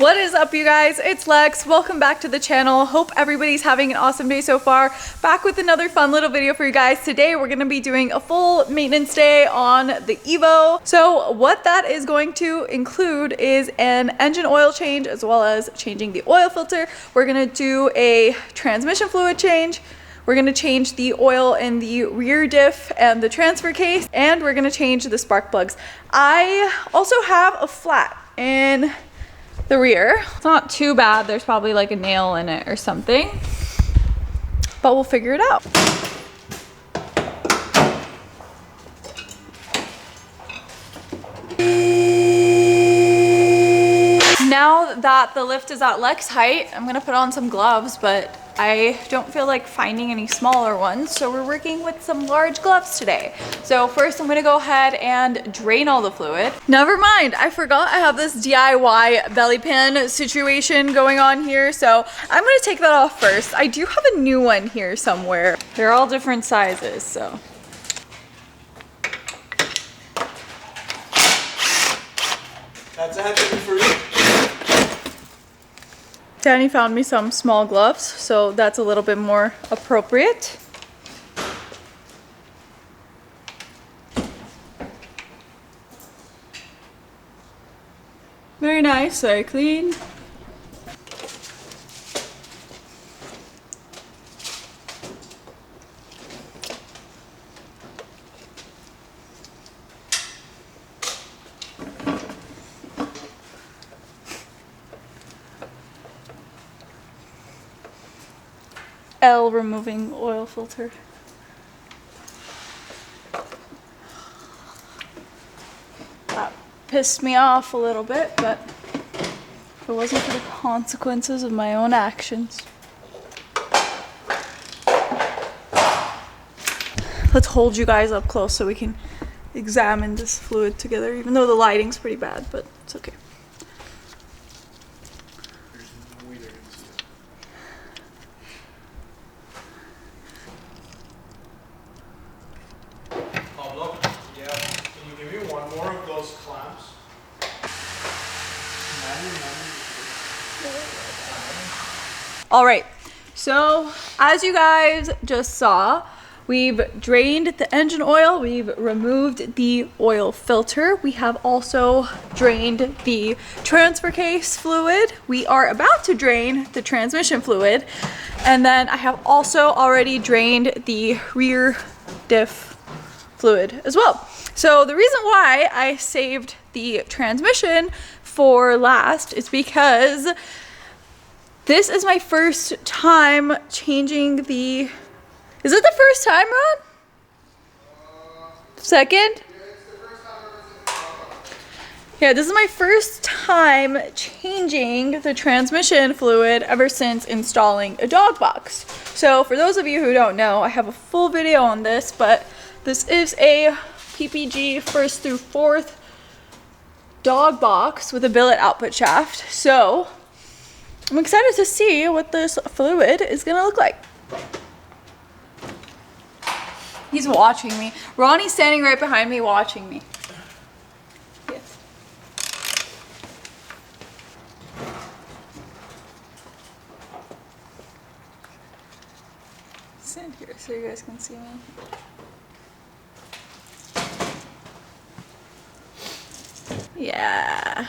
What is up, you guys? It's Lex. Welcome back to the channel. Hope everybody's having an awesome day so far. Back with another fun little video for you guys. Today we're going to be doing a full maintenance day on the Evo. So what that is going to include is an engine oil change as well as changing the oil filter. We're going to do a transmission fluid change. We're going to change the oil in the rear diff and the transfer case, and we're going to change the spark plugs. I also have a flat in the rear. It's not too bad. There's probably like a nail in it or something, but we'll figure it out. Now that the lift is at Lex height, I'm gonna put on some gloves, but I don't feel like finding any smaller ones, so we're working with some large gloves today. So first I'm gonna go ahead and drain all the fluid. Never mind, I forgot I have this DIY belly pan situation going on here, so I'm gonna take that off first. I do have a new one here somewhere. They're all different sizes, so. That's a happy for you. Danny found me some small gloves, so that's a little bit more appropriate. Very nice, very clean. L removing oil filter. That pissed me off a little bit, but if it wasn't for the consequences of my own actions. Let's hold you guys up close so we can examine this fluid together, even though the lighting's pretty bad, but it's okay. All right, so as you guys just saw, we've drained the engine oil, we've removed the oil filter, we have also drained the transfer case fluid, we are about to drain the transmission fluid, and then I have also already drained the rear diff fluid as well. So the reason why I saved the transmission for last is because this is my first time changing the... Is it the first time, Ron? Second? Yeah, this is my first time changing the transmission fluid ever since installing a dog box. So for those of you who don't know, I have a full video on this, but this is a PPG first through fourth dog box with a billet output shaft. So I'm excited to see what this fluid is gonna look like. He's watching me. Ronnie's standing right behind me watching me. Yes. Stand here so you guys can see me. Yeah.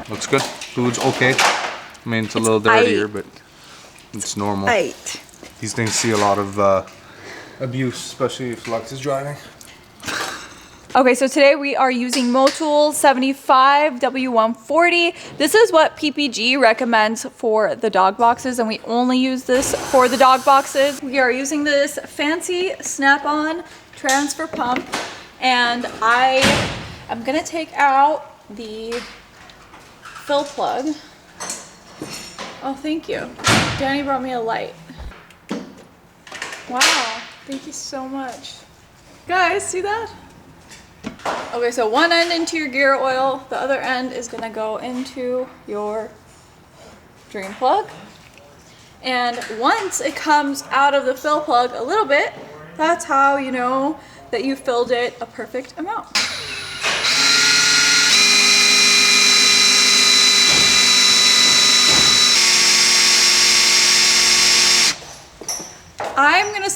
Looks good. Fluid's okay. I mean, it's a little dirtier, but it's normal. These things see a lot of abuse, especially if Lex is driving. Okay, so today we are using Motul 75 W140. This is what PPG recommends for the dog boxes, and we only use this for the dog boxes. We are using this fancy snap-on transfer pump, and I am gonna take out the fill plug. Oh, thank you. Danny brought me a light. Wow, thank you so much. Guys, see that? Okay, so one end into your gear oil, the other end is gonna go into your drain plug. And once it comes out of the fill plug a little bit, that's how you know that you filled it a perfect amount.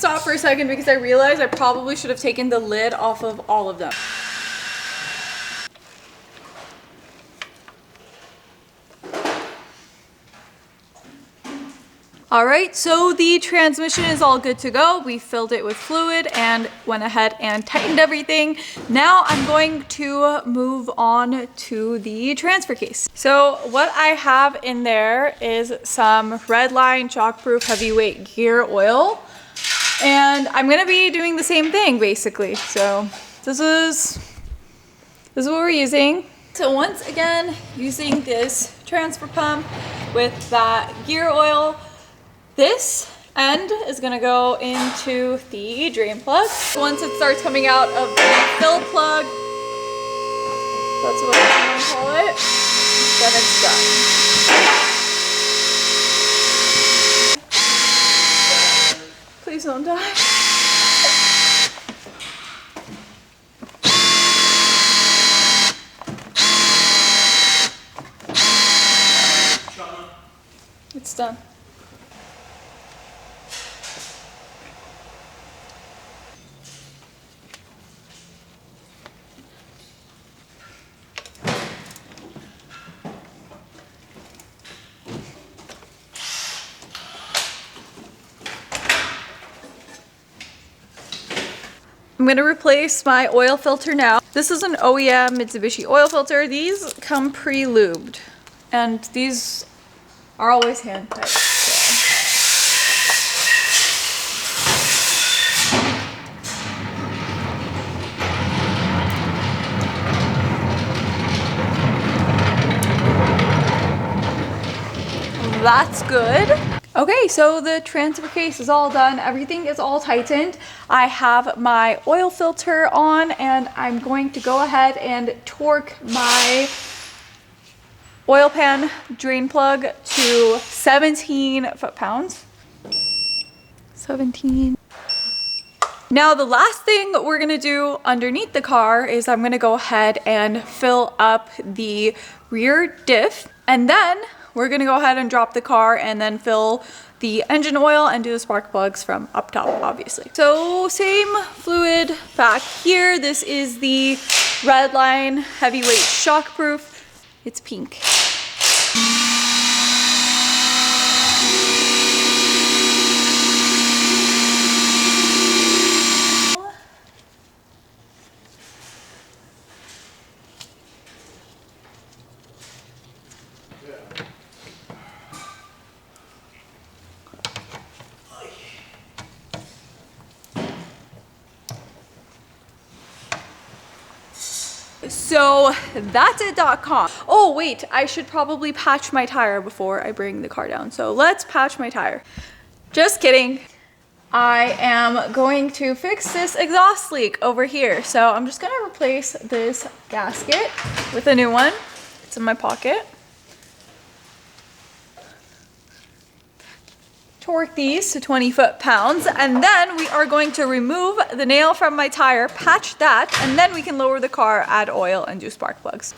stop for a second because I realized I probably should have taken the lid off of all of them. All right, so the transmission is all good to go. We filled it with fluid and went ahead and tightened everything. Now I'm going to move on to the transfer case. So what I have in there is some Redline Shockproof Heavyweight Gear Oil. And I'm gonna be doing the same thing basically. So this is what we're using. So once again, using this transfer pump with that gear oil, this end is gonna go into the drain plug. Once it starts coming out of the fill plug, that's what I'm gonna call it, then it's done. Please don't die. It's done. I'm gonna replace my oil filter now. This is an OEM Mitsubishi oil filter. These come pre-lubed, and these are always hand tight. That's good. Okay, so the transfer case is all done. Everything is all tightened. I have my oil filter on, and I'm going to go ahead and torque my oil pan drain plug to 17 foot-pounds. 17. Now the last thing we're gonna do underneath the car is I'm gonna go ahead and fill up the rear diff, and then we're gonna go ahead and drop the car and then fill the engine oil and do the spark plugs from up top, obviously. So same fluid back here. This is the Redline Heavyweight Shockproof. It's pink. So that's it.com. Oh wait, I should probably patch my tire before I bring the car down. So let's patch my tire. Just kidding. I am going to fix this exhaust leak over here. So I'm just gonna replace this gasket with a new one. It's in my pocket. Torque these to 20 foot-pounds, and then we are going to remove the nail from my tire, patch that, and then we can lower the car, add oil, and do spark plugs.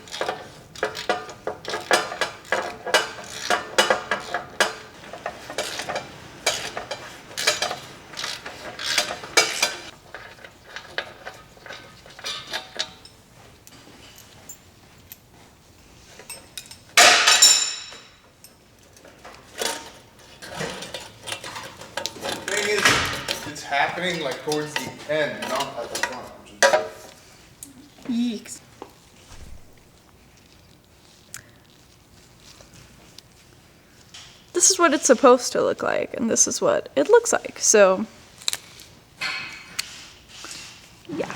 Happening like towards the end, not at the front. Yeeks. This is what it's supposed to look like, and this is what it looks like. So, yeah.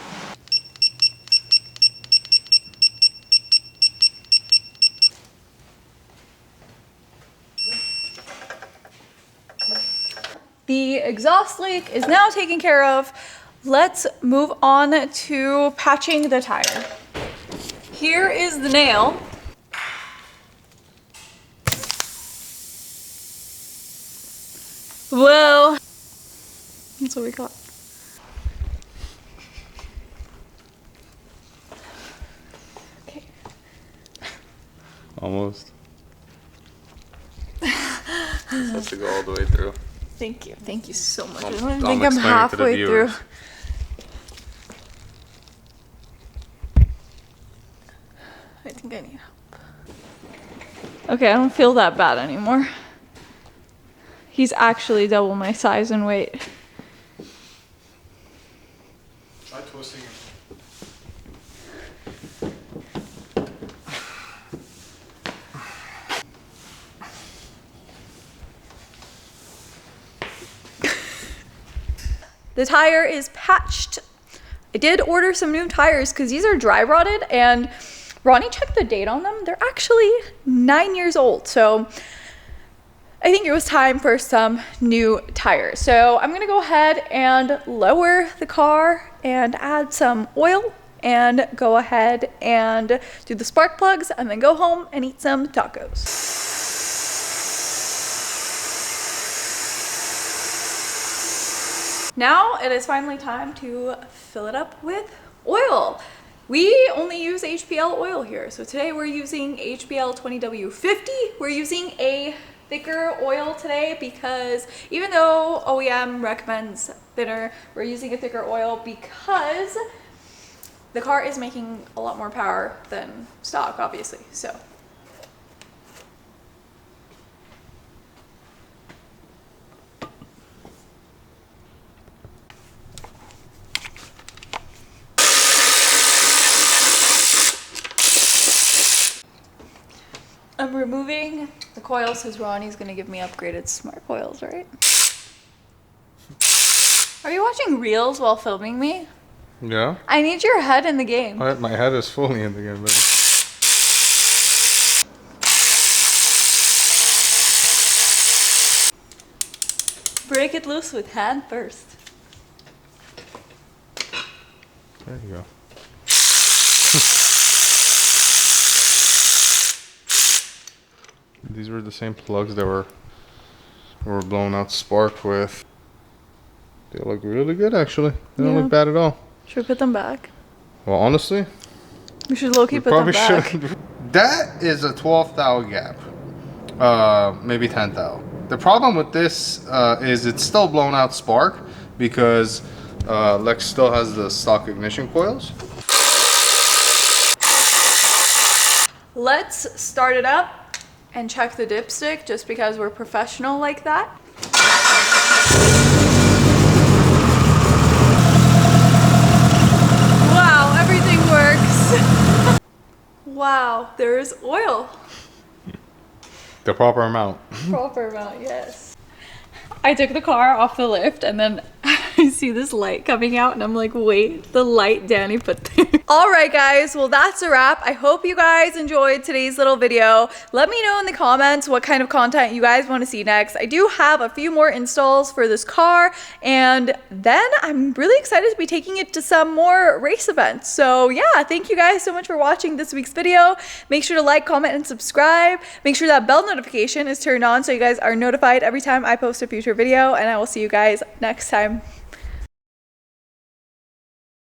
The exhaust leak is now taken care of. Let's move on to patching the tire. Here is the nail. Well, that's what we got. Okay. Almost. This has to go all the way through. Thank you. Thank you so much. I I'm don't think I'm explaining to the halfway through. viewers. I think I need help. Okay, I don't feel that bad anymore. He's actually double my size and weight. Try twisting it. The tire is patched. I did order some new tires because these are dry rotted, and Ronnie checked the date on them. They're actually 9 years old. So I think it was time for some new tires. So I'm gonna go ahead and lower the car and add some oil and go ahead and do the spark plugs and then go home and eat some tacos. Now it is finally time to fill it up with oil. We only use HPL oil here. So today we're using HPL 20W50. We're using a thicker oil today because even though OEM recommends thinner, we're using a thicker oil because the car is making a lot more power than stock, obviously. So I'm removing the coils because Ronnie's gonna give me upgraded smart coils, right? Are you watching reels while filming me? Yeah. I need your head in the game. My head is fully in the game, baby. Break it loose with hand first. There you go. These were the same plugs that were blown out spark with. They look really good, actually. They don't look bad at all. Should we put them back? Well, honestly, We should low-key put them back. That is a 12 thou gap. Maybe 10 thou. The problem with this is it's still blown out spark because Lex still has the stock ignition coils. Let's start it up and check the dipstick just because we're professional like that. Wow, everything works. Wow, there's oil. The proper amount. Proper amount, yes. I took the car off the lift and then I see this light coming out and I'm like, wait, the light Danny put there. All right, guys, well, that's a wrap. I hope you guys enjoyed today's little video. Let me know in the comments what kind of content you guys want to see next. I do have a few more installs for this car, and then I'm really excited to be taking it to some more race events. So yeah, thank you guys so much for watching this week's video. Make sure to like, comment, and subscribe. Make sure that bell notification is turned on so you guys are notified every time I post a future video, and I will see you guys next time.